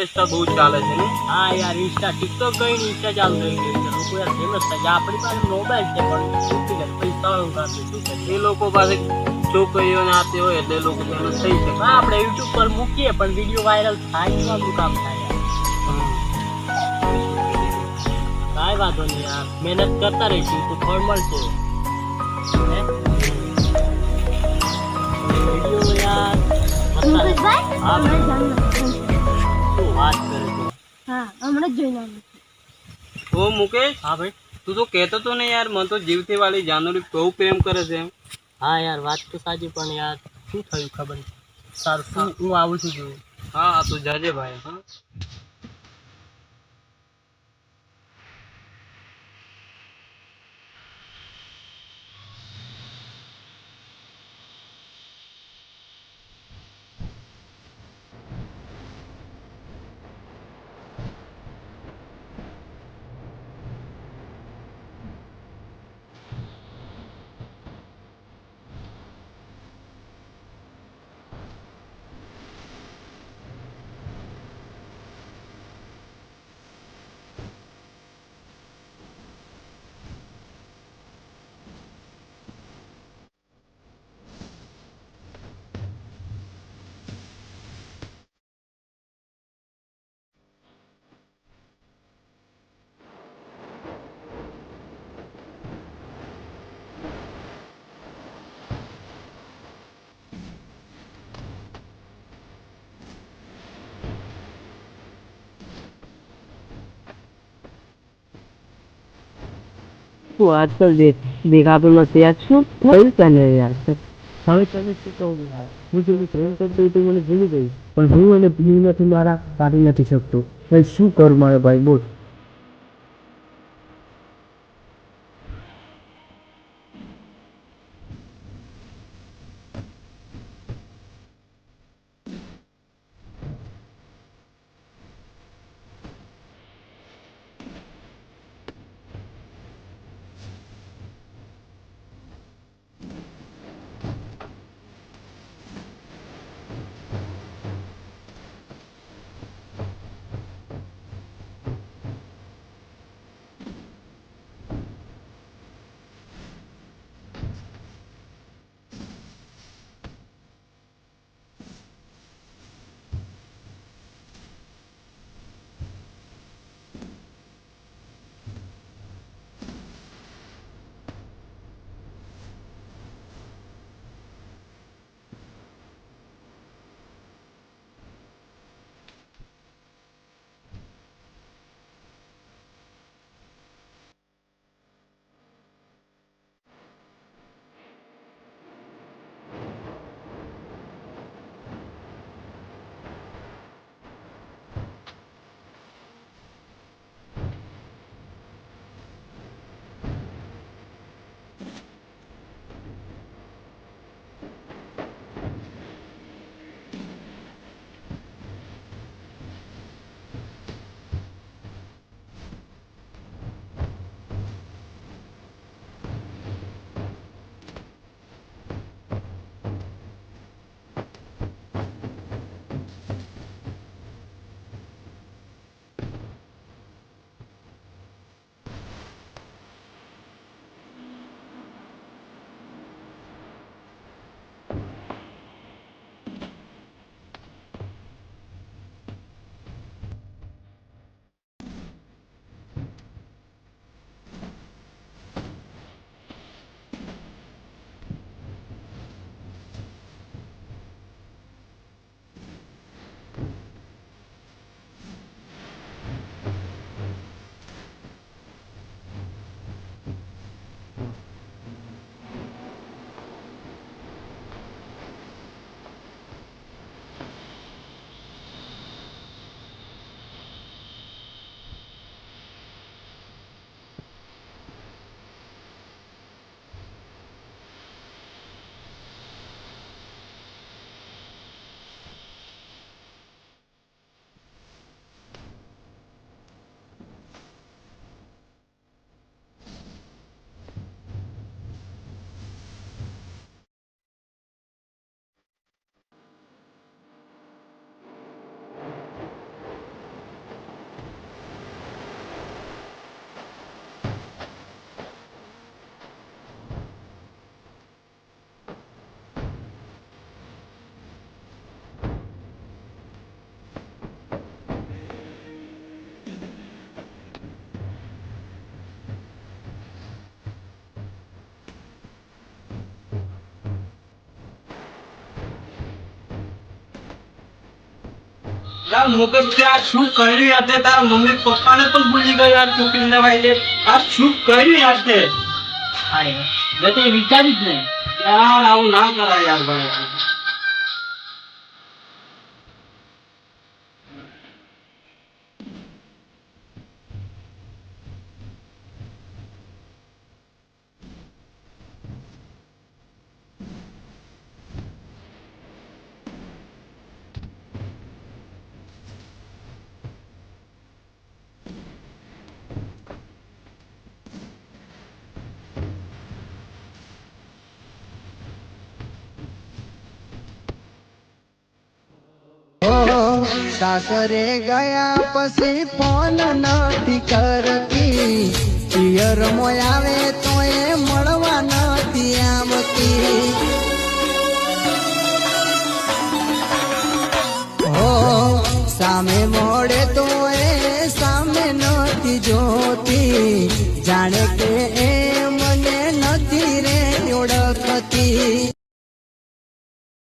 Insta બહુ ચાલે છે ને? હા યાર ઇન્સ્ટા ટિકટોક ગઈ ને ઇન્સ્ટા ચાલુ થઈ ગયું છે લોકો યાર ફેમસ થાય છે આપણી પાસે મોબાઈલ છે પણ શું કરે પૈસા કાઢે શું કરે એ લોકો પાસે છોકરીઓને આપતી હોય એટલે એ લોકો ફેમસ થઈ શકે. હા આપણે યુટ્યુબ પર મૂકીએ પણ વિડીયો વાયરલ થાય તો આપણું કામ થાય યાર કાંઈ વાંધો નહીં યાર મહેનત કરતા રહીશું તો ફળ મળશે હે વિડીયો યાર મુકેશભાઈ હા હમણાં જાણવું શું વાત કરે છે હા હમણાં જ જોઈને આવ્યું ઓ મુકેશ, હા ભાઈ તું તો કહેતો તો ને યાર મને તો જીવથી વાળી જાનુરી બહુ પ્રેમ કરે છે એમ. હા યાર વાત તો સાચી પણ યાર શું થયું ખબર નહીં. સારું હું આવું છું જોઉં હા હા તું જાજે ભાઈ. હા તું આજકાલ દેખાતું નથી યાર શું થયું તને યાર હવે તને શું કહું યાર હું જેવી પ્રેમ કરતો હતો મને ભૂલી ગઈ પણ હું એને ભૂલી નથી મારા કાઢી નથી શકતો ભાઈ શું કરું મારે ભાઈ બોલ તાર મગજ ત્યાં શું કર્યું યાર તે તારા મમ્મી પપ્પાને પણ ભૂલી ગયો યાર છોકરીને ભાઈ આ શું કર્યું યાર તે હા યાર મેં તો એ વિચાર્યું જ નહીં. યાર આવું ના કરાય યાર ભાઈ સાસરે ગયા પછી ફોન નથી કરતી, પિયર મોય આવે તો એ મળવા નથી આવતી. હો સામે મળે તો એ સામે નથી જોતી, જાણે કે એ